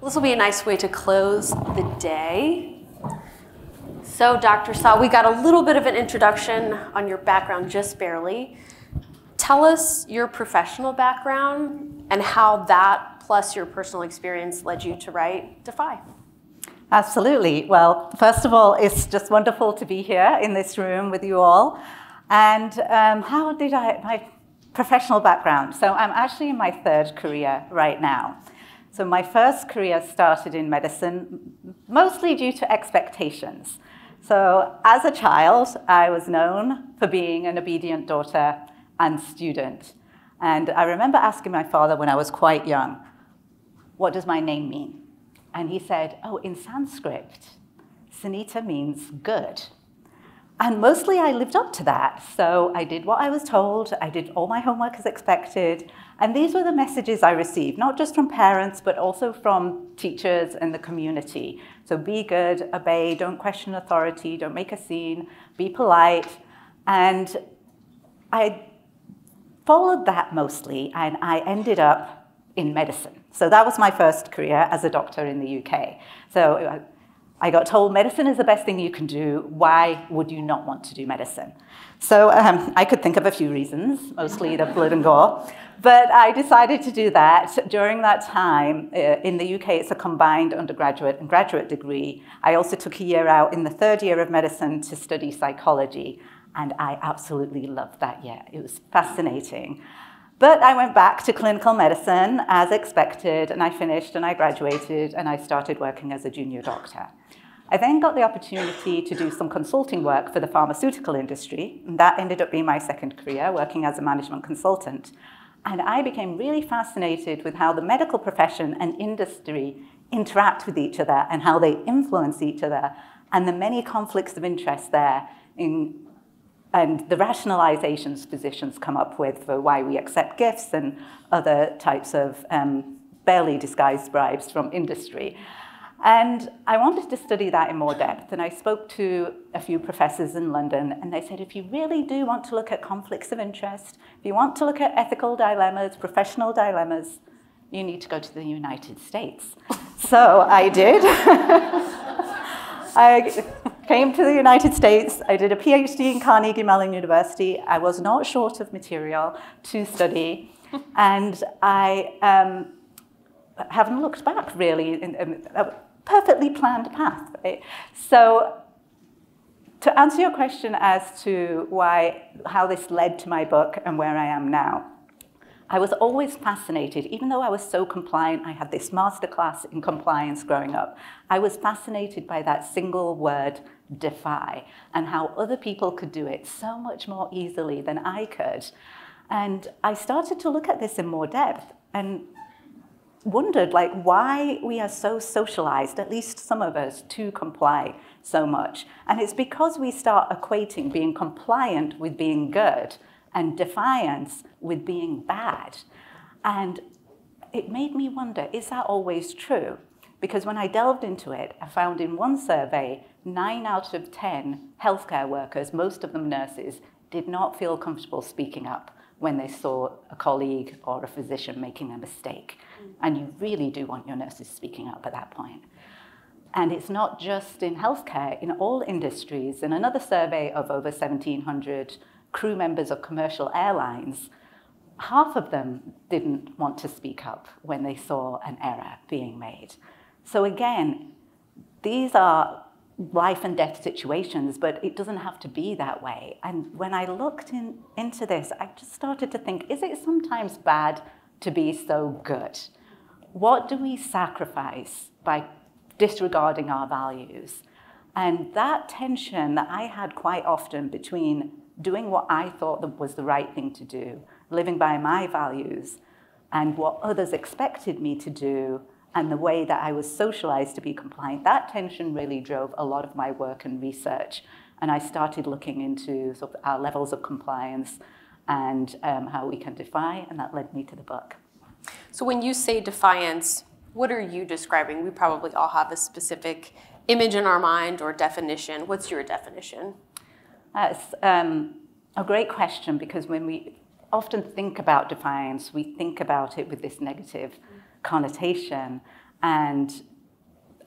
This will be a nice way to close the day. So, Dr. Sah, we got a little bit of an introduction on your background, just barely. Tell us your professional background and how that plus your personal experience led you to write Defy. Absolutely. Well, first of all, it's just wonderful to be here in this room with you all. And my professional background. So I'm actually in my third career right now. So my first career started in medicine, mostly due to expectations. So as a child, I was known for being an obedient daughter and student. And I remember asking my father when I was quite young, what does my name mean? And he said, oh, in Sanskrit, Sunita means good. And mostly I lived up to that. So I did what I was told. I did all my homework as expected. And these were the messages I received, not just from parents, but also from teachers and the community. So be good, obey, don't question authority, don't make a scene, be polite. And I followed that mostly, and I ended up in medicine. So that was my first career as a doctor in the UK. So I got told medicine is the best thing you can do. Why would you not want to do medicine? So I could think of a few reasons, mostly the blood and gore. But I decided to do that. During that time, in the UK, it's a combined undergraduate and graduate degree. I also took a year out in the third year of medicine to study psychology. And I absolutely loved that year. It was fascinating. But I went back to clinical medicine as expected, and I finished and I graduated and I started working as a junior doctor. I then got the opportunity to do some consulting work for the pharmaceutical industry, and that ended up being my second career, working as a management consultant. And I became really fascinated with how the medical profession and industry interact with each other and how they influence each other, and the many conflicts of interest there and the rationalizations physicians come up with for why we accept gifts and other types of barely disguised bribes from industry. And I wanted to study that in more depth. And I spoke to a few professors in London, and they said, if you really do want to look at conflicts of interest, if you want to look at ethical dilemmas, professional dilemmas, you need to go to the United States. So I did. I came to the United States. I did a PhD in Carnegie Mellon University. I was not short of material to study. And I haven't looked back, really, in a perfectly planned path. Right? So to answer your question as to how this led to my book and where I am now, I was always fascinated, even though I was so compliant, I had this masterclass in compliance growing up, I was fascinated by that single word, defy, and how other people could do it so much more easily than I could. And I started to look at this in more depth and wondered why we are so socialized, at least some of us, to comply so much. And it's because we start equating being compliant with being good and defiance with being bad. And it made me wonder, is that always true? Because when I delved into it, I found in one survey, 9 out of 10 healthcare workers, most of them nurses, did not feel comfortable speaking up when they saw a colleague or a physician making a mistake. And you really do want your nurses speaking up at that point. And it's not just in healthcare, in all industries. In another survey of over 1,700 crew members of commercial airlines, half of them didn't want to speak up when they saw an error being made. So again, these are life and death situations, but it doesn't have to be that way. And when I looked into this, I just started to think, is it sometimes bad to be so good? What do we sacrifice by disregarding our values? And that tension that I had quite often between doing what I thought was the right thing to do, living by my values, and what others expected me to do, and the way that I was socialized to be compliant, that tension really drove a lot of my work and research. And I started looking into sort of our levels of compliance and how we can defy, and that led me to the book. So when you say defiance, what are you describing? We probably all have a specific image in our mind or definition. What's your definition? That's a great question, because when we often think about defiance, we think about it with this negative connotation. And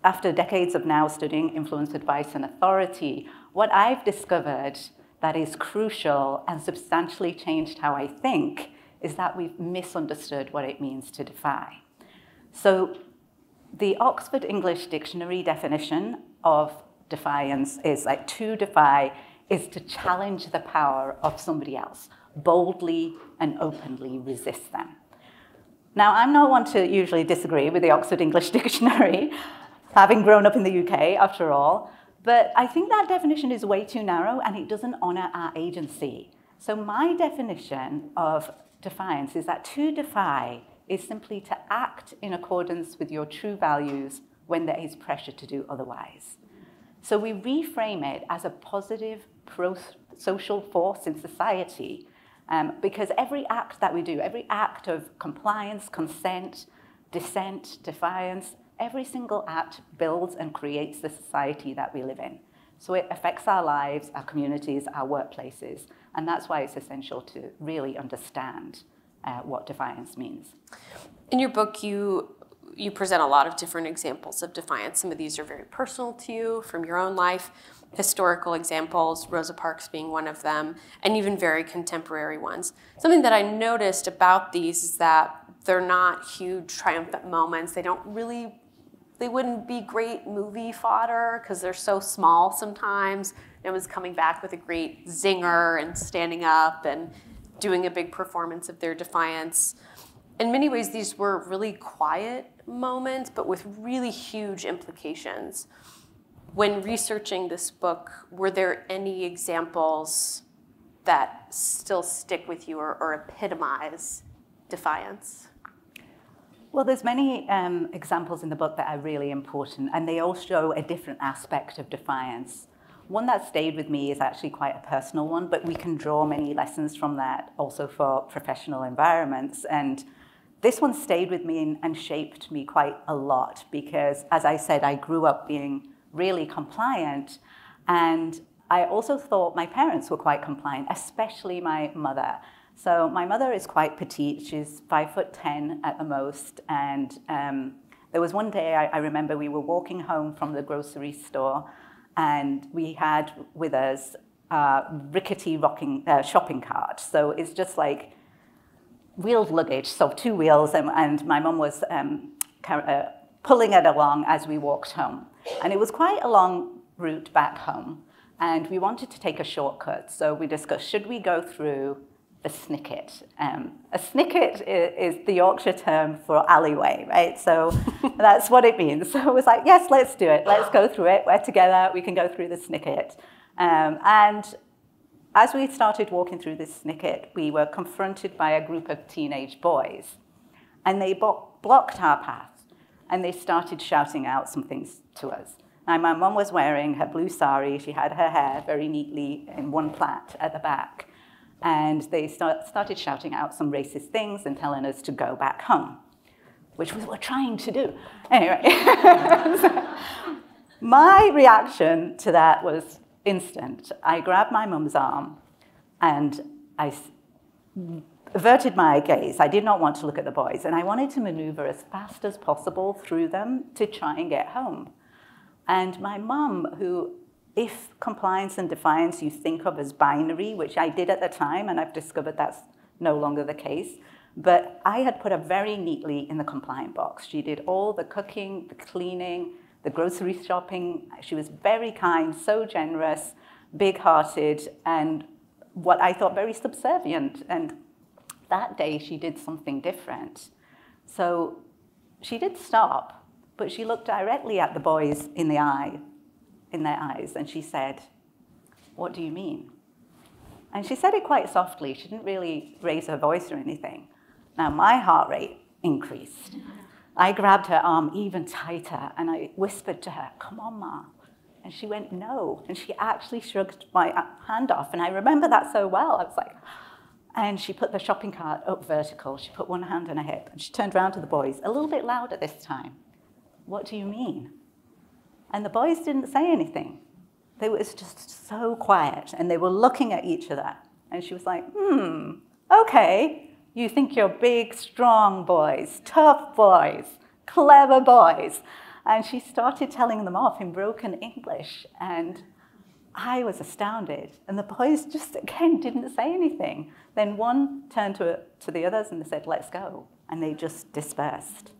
after decades of now studying influence, advice, and authority, what I've discovered that is crucial and substantially changed how I think is that we've misunderstood what it means to defy. So the Oxford English Dictionary definition of defiance is like to defy is to challenge the power of somebody else, boldly and openly resist them. Now, I'm not one to usually disagree with the Oxford English Dictionary, having grown up in the UK after all, but I think that definition is way too narrow and it doesn't honor our agency. So my definition of defiance is that to defy is simply to act in accordance with your true values when there is pressure to do otherwise. So we reframe it as a positive pro-social force in society because every act that we do, every act of compliance, consent, dissent, defiance, every single act builds and creates the society that we live in. So it affects our lives, our communities, our workplaces, and that's why it's essential to really understand what defiance means. In your book, you present a lot of different examples of defiance. Some of these are very personal to you from your own life, historical examples, Rosa Parks being one of them, and even very contemporary ones. Something that I noticed about these is that they're not huge triumphant moments. They wouldn't be great movie fodder because they're so small sometimes. No one's coming back with a great zinger and standing up and doing a big performance of their defiance. In many ways, these were really quiet moments, but with really huge implications. When researching this book, were there any examples that still stick with you or epitomize defiance? Well, there's many examples in the book that are really important, and they all show a different aspect of defiance. One that stayed with me is actually quite a personal one, but we can draw many lessons from that also for professional environments. And this one stayed with me and shaped me quite a lot because, as I said, I grew up being really compliant, and I also thought my parents were quite compliant, especially my mother. So my mother is quite petite. She's 5'10" at the most. And there was one day I remember we were walking home from the grocery store and we had with us a rickety shopping cart. So it's just like wheeled luggage, so 2 wheels. And my mum was pulling it along as we walked home. And it was quite a long route back home. And we wanted to take a shortcut. So we discussed, should we go through a snicket? A snicket is the Yorkshire term for alleyway, right? So that's what it means. So it was like, yes, let's do it. Let's go through it. We're together. We can go through the snicket. And as we started walking through this snicket, we were confronted by a group of teenage boys. And they blocked our path. And they started shouting out some things to us. Now, my mum was wearing her blue sari. She had her hair very neatly in one plait at the back. And they started shouting out some racist things and telling us to go back home, which we were trying to do. Anyway, so my reaction to that was instant. I grabbed my mum's arm and I averted my gaze. I did not want to look at the boys, and I wanted to maneuver as fast as possible through them to try and get home. And my mum, who, if compliance and defiance you think of as binary, which I did at the time, and I've discovered that's no longer the case, but I had put her very neatly in the compliant box. She did all the cooking, the cleaning, the grocery shopping. She was very kind, so generous, big-hearted, and what I thought very subservient. And that day, she did something different. So she did stop, but she looked directly at the boys in their eyes, and she said, "What do you mean?" And she said it quite softly. She didn't really raise her voice or anything. Now, my heart rate increased. I grabbed her arm even tighter, and I whispered to her, "Come on, Ma." And she went, "No." And she actually shrugged my hand off, and I remember that so well. I was like, and she put the shopping cart up vertical. She put one hand on her hip, and she turned around to the boys, a little bit louder this time. "What do you mean?" And the boys didn't say anything. They were just so quiet, and they were looking at each other. And she was like, okay, you think you're big, strong boys, tough boys, clever boys. And she started telling them off in broken English. And I was astounded. And the boys just, again, didn't say anything. Then one turned to the others and they said, let's go. And they just dispersed.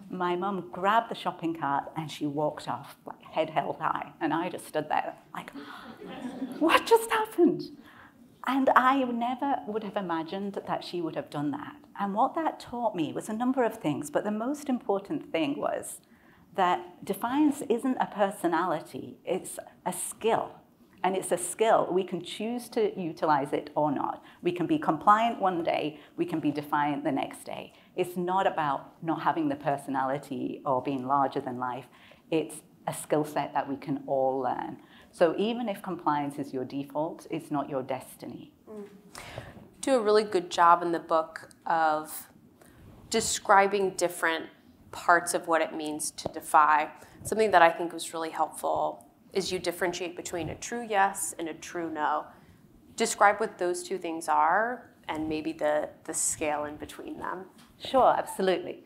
My mum grabbed the shopping cart and she walked off, like head held high. And I just stood there like, what just happened? And I never would have imagined that she would have done that. And what that taught me was a number of things, but the most important thing was that defiance isn't a personality, it's a skill. And it's a skill. We can choose to utilize it or not. We can be compliant one day, we can be defiant the next day. It's not about not having the personality or being larger than life. It's a skill set that we can all learn. So even if compliance is your default, it's not your destiny. Do a really good job in the book of describing different parts of what it means to defy. Something that I think was really helpful is you differentiate between a true yes and a true no. Describe what those two things are and maybe the scale in between them. Sure, absolutely.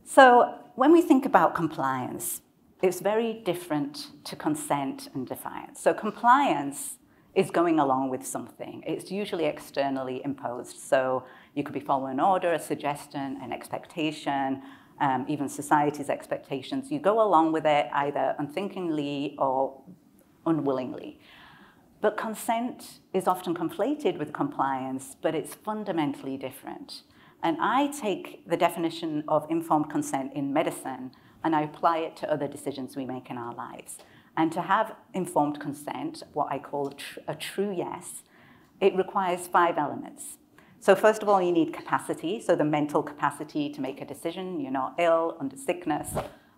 So when we think about compliance, it's very different to consent and defiance. So compliance is going along with something. It's usually externally imposed. So you could be following an order, a suggestion, an expectation, even society's expectations. You go along with it either unthinkingly or unwillingly. But consent is often conflated with compliance, but it's fundamentally different. And I take the definition of informed consent in medicine and I apply it to other decisions we make in our lives. And to have informed consent, what I call a true yes, it requires 5 elements. So first of all, you need capacity, so the mental capacity to make a decision. You're not ill, under sickness,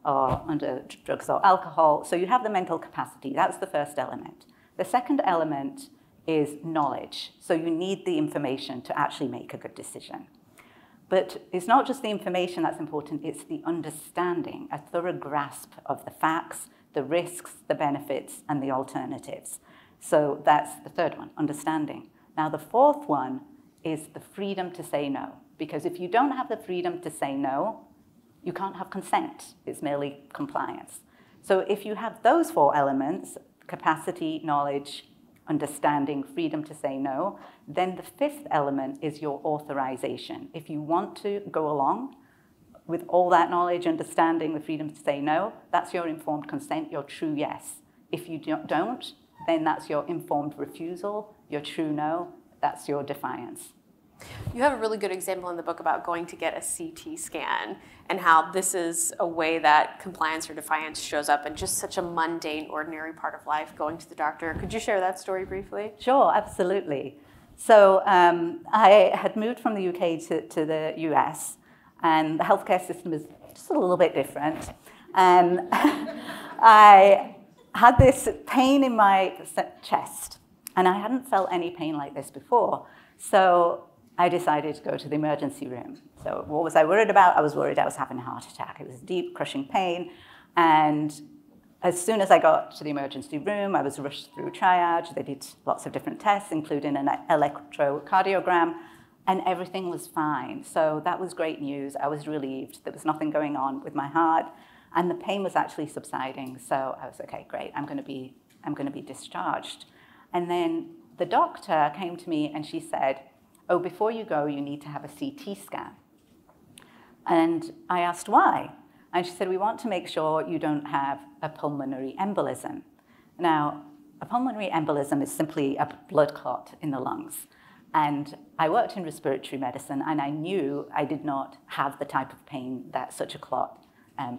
or under drugs or alcohol. So you have the mental capacity. That's the first element. The second element is knowledge. So you need the information to actually make a good decision. But it's not just the information that's important, it's the understanding, a thorough grasp of the facts, the risks, the benefits, and the alternatives. So that's the third one, understanding. Now the fourth one is the freedom to say no. Because if you don't have the freedom to say no, you can't have consent. It's merely compliance. So if you have those 4 elements, capacity, knowledge, understanding, freedom to say no, then the 5th element is your authorization. If you want to go along with all that knowledge, understanding, the freedom to say no, that's your informed consent, your true yes. If you don't, then that's your informed refusal, your true no, that's your defiance. You have a really good example in the book about going to get a CT scan and how this is a way that compliance or defiance shows up in just such a mundane, ordinary part of life, going to the doctor. Could you share that story briefly? Sure, absolutely. So I had moved from the UK to the US, and the healthcare system is just a little bit different. And I had this pain in my chest, and I hadn't felt any pain like this before. So I decided to go to the emergency room. So what was I worried about? I was worried I was having a heart attack. It was deep, crushing pain. And as soon as I got to the emergency room, I was rushed through triage. They did lots of different tests, including an electrocardiogram, and everything was fine. So that was great news. I was relieved. There was nothing going on with my heart, and the pain was actually subsiding. So I was, okay, great, I'm going to be discharged. And then the doctor came to me and she said, oh, before you go, you need to have a CT scan. And I asked why. And she said, we want to make sure you don't have a pulmonary embolism. Now, a pulmonary embolism is simply a blood clot in the lungs. And I worked in respiratory medicine, and I knew I did not have the type of pain that such a clot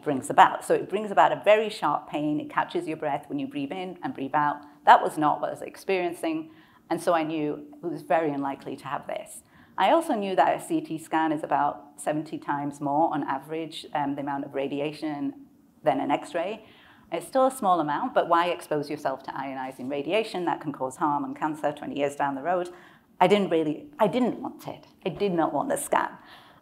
brings about. So it brings about a very sharp pain. It catches your breath when you breathe in and breathe out. That was not what I was experiencing. And so I knew it was very unlikely to have this. I also knew that a CT scan is about 70 times more on average the amount of radiation than an X-ray. It's still a small amount, but why expose yourself to ionizing radiation that can cause harm and cancer 20 years down the road? I didn't want it. I did not want the scan.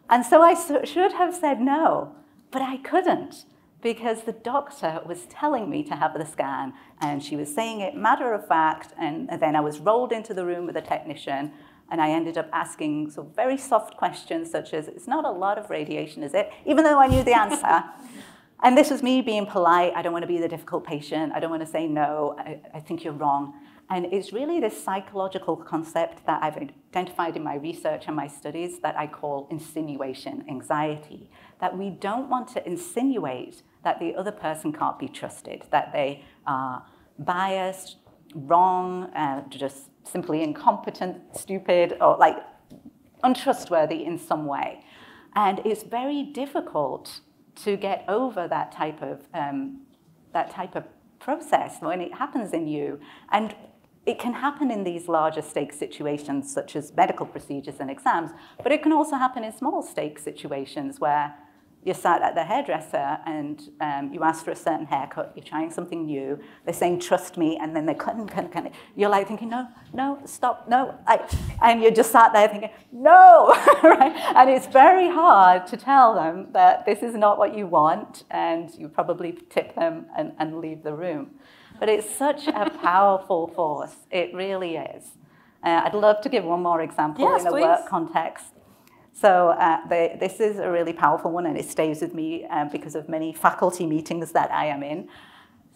And so I should have said no, but I couldn't, because the doctor was telling me to have the scan, and she was saying it matter of fact, and then I was rolled into the room with a technician, And I ended up asking sort of very soft questions such as, it's not a lot of radiation, is it? Even though I knew the answer. And this was me being polite. I don't want to be the difficult patient. I don't want to say no. I think you're wrong. And it's really this psychological concept that I've identified in my research and my studies that I call insinuation anxiety, that we don't want to insinuate that the other person can't be trusted, that they are biased, wrong, just simply incompetent, stupid, or like untrustworthy in some way. And it's very difficult to get over that type of process when it happens in you. And it can happen in these larger stakes situations, such as medical procedures and exams, but it can also happen in small stakes situations where you're sat at the hairdresser and you ask for a certain haircut, you're trying something new, they're saying, trust me, and then they're cutting. You're like thinking, no, stop, no. And you're just sat there thinking, no, right? And it's very hard to tell them that this is not what you want, and you probably tip them and leave the room. But it's such a powerful force, it really is. I'd love to give one more example in a work context. So this is a really powerful one, and it stays with me because of many faculty meetings that I am in.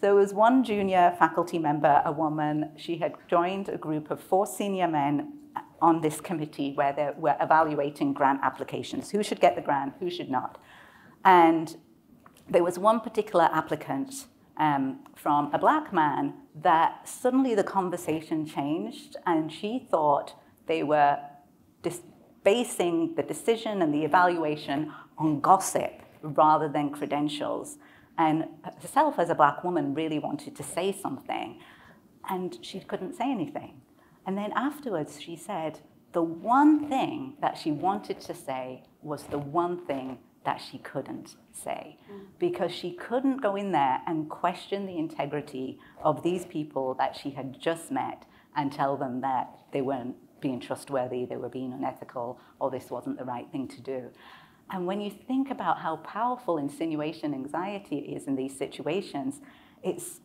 So there was one junior faculty member, a woman. She had joined a group of 4 senior men on this committee where they were evaluating grant applications. Who should get the grant, who should not? And there was one particular applicant from a black man that suddenly the conversation changed, and she thought they were basing the decision and the evaluation on gossip rather than credentials. And herself as a black woman really wanted to say something, and she couldn't say anything. And then afterwards she said the one thing that she wanted to say was the one thing that she couldn't say, because she couldn't go in there and question the integrity of these people that she had just met and tell them that they weren't being trustworthy, they were being unethical, or this wasn't the right thing to do. And when you think about how powerful insinuation anxiety is in these situations, it's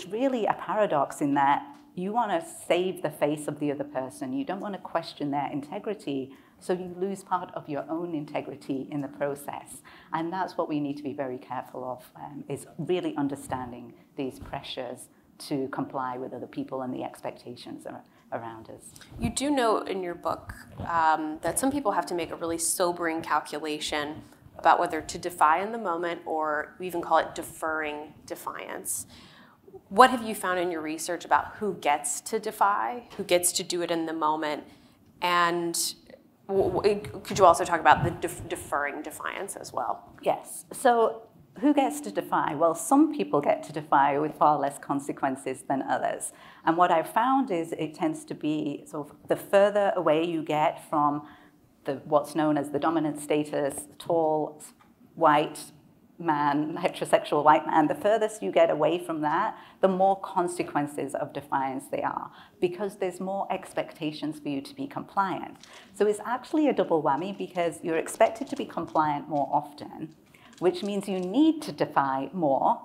really a paradox in that you want to save the face of the other person. You don't want to question their integrity, so you lose part of your own integrity in the process. And that's what we need to be very careful of, is really understanding these pressures to comply with other people and the expectations around us. You do note in your book that some people have to make a really sobering calculation about whether to defy in the moment, or we even call it deferring defiance. What have you found in your research about who gets to defy, who gets to do it in the moment, and could you also talk about the deferring defiance as well? Yes. So who gets to defy? Well, some people get to defy with far less consequences than others. And what I've found is it tends to be sort of the further away you get from what's known as the dominant status, tall, white man, heterosexual white man, the furthest you get away from that, the more consequences of defiance there are, because there's more expectations for you to be compliant. So it's actually a double whammy, because you're expected to be compliant more often, which means you need to defy more,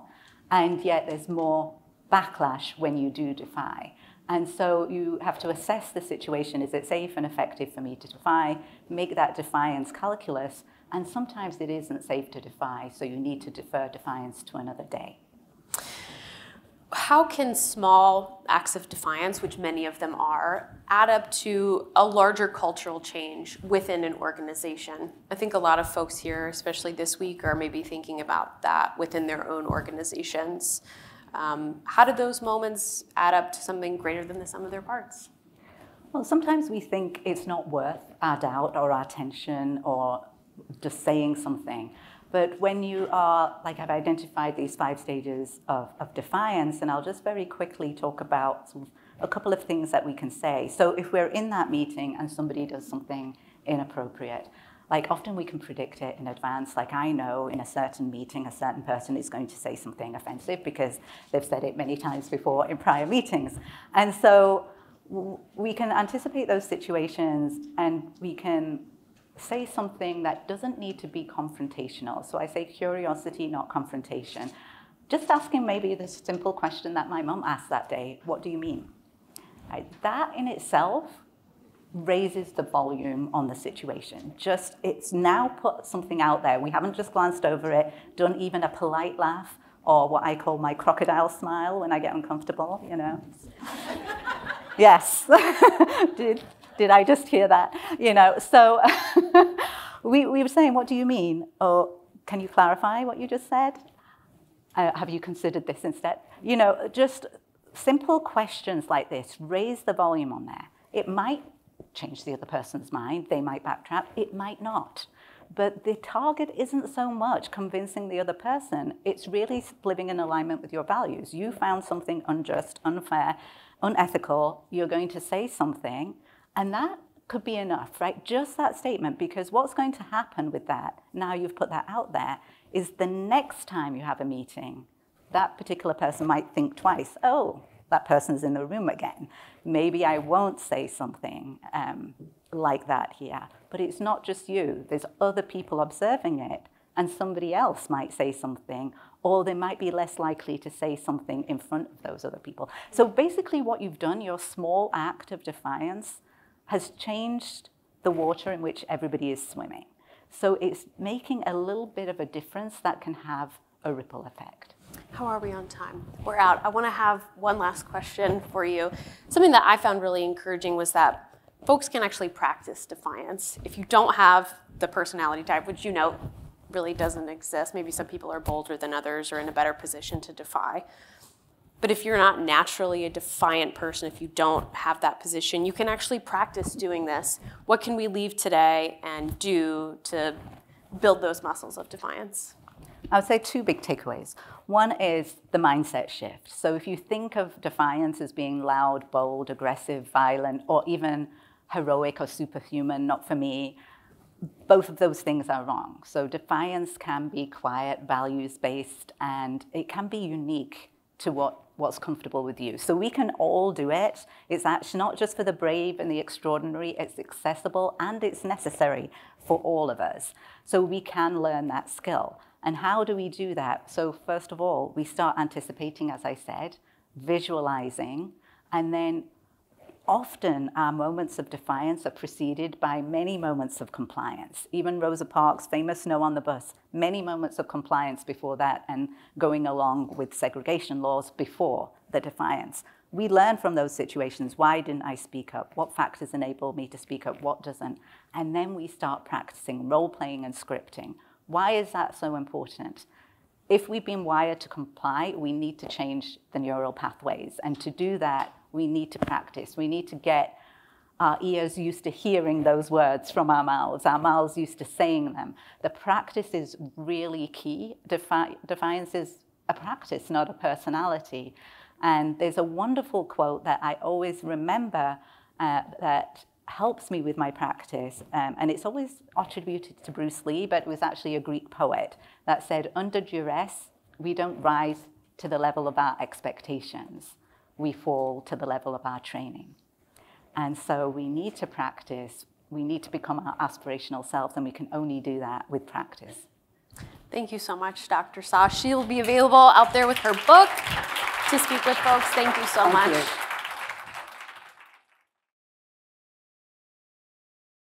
and yet there's more backlash when you do defy. And so you have to assess the situation. Is it safe and effective for me to defy? Make that defiance calculus. And sometimes it isn't safe to defy, so you need to defer defiance to another day. How can small acts of defiance, which many of them are, add up to a larger cultural change within an organization? I think a lot of folks here, especially this week, are maybe thinking about that within their own organizations. How do those moments add up to something greater than the sum of their parts? Well, sometimes we think it's not worth our doubt or our attention or just saying something. But when you are, like I've identified these 5 stages of defiance, and I'll just very quickly talk about sort of a couple of things that we can say. So if we're in that meeting and somebody does something inappropriate, like often we can predict it in advance. Like I know in a certain meeting, a certain person is going to say something offensive because they've said it many times before in prior meetings. And so we can anticipate those situations, and we can say something that doesn't need to be confrontational. So I say curiosity, not confrontation. Just asking maybe the simple question that my mom asked that day, what do you mean? Right? That in itself raises the volume on the situation. Just, it's now put something out there. We haven't just glanced over it, done even a polite laugh, or what I call my crocodile smile when I get uncomfortable, you know. Yes, did I just hear that? You know, so we were saying, what do you mean? Or can you clarify what you just said? Have you considered this instead? You know, just simple questions like this, raise the volume on there. It might change the other person's mind. They might backtrack. It might not. But the target isn't so much convincing the other person. It's really living in alignment with your values. You found something unjust, unfair, unethical. You're going to say something, and that could be enough, right? Just that statement, because what's going to happen with that, now you've put that out there, is the next time you have a meeting, that particular person might think twice, oh, that person's in the room again. Maybe I won't say something like that here. But it's not just you. There's other people observing it, and somebody else might say something, or they might be less likely to say something in front of those other people. So basically what you've done, your small act of defiance, has changed the water in which everybody is swimming. So it's making a little bit of a difference that can have a ripple effect. How are we on time? We're out. I want to have one last question for you. Something that I found really encouraging was that folks can actually practice defiance. If you don't have the personality type, which you know really doesn't exist, maybe some people are bolder than others or in a better position to defy. But if you're not naturally a defiant person, if you don't have that position, you can actually practice doing this. What can we leave today and do to build those muscles of defiance? I would say two big takeaways. One is the mindset shift. So if you think of defiance as being loud, bold, aggressive, violent, or even heroic or superhuman, not for me, both of those things are wrong. So defiance can be quiet, values-based, and it can be unique to what's comfortable with you. So we can all do it. It's actually not just for the brave and the extraordinary. It's accessible and it's necessary for all of us. So we can learn that skill. And how do we do that? So first of all, we start anticipating, as I said, visualizing, and then often our moments of defiance are preceded by many moments of compliance. Even Rosa Parks' famous no on the bus, many moments of compliance before that and going along with segregation laws before the defiance. We learn from those situations. Why didn't I speak up? What factors enable me to speak up? What doesn't? And then we start practicing role-playing and scripting. Why is that so important? If we've been wired to comply, we need to change the neural pathways. And to do that, we need to practice. We need to get our ears used to hearing those words from our mouths used to saying them. The practice is really key. Defiance is a practice, not a personality. And there's a wonderful quote that I always remember that helps me with my practice, and it's always attributed to Bruce Lee, but it was actually a Greek poet that said, under duress, we don't rise to the level of our expectations. We fall to the level of our training. And so we need to practice. We need to become our aspirational selves, and we can only do that with practice. Thank you so much, Dr. Sah. She'll be available out there with her book to speak with folks. Thank you so much. Thank you.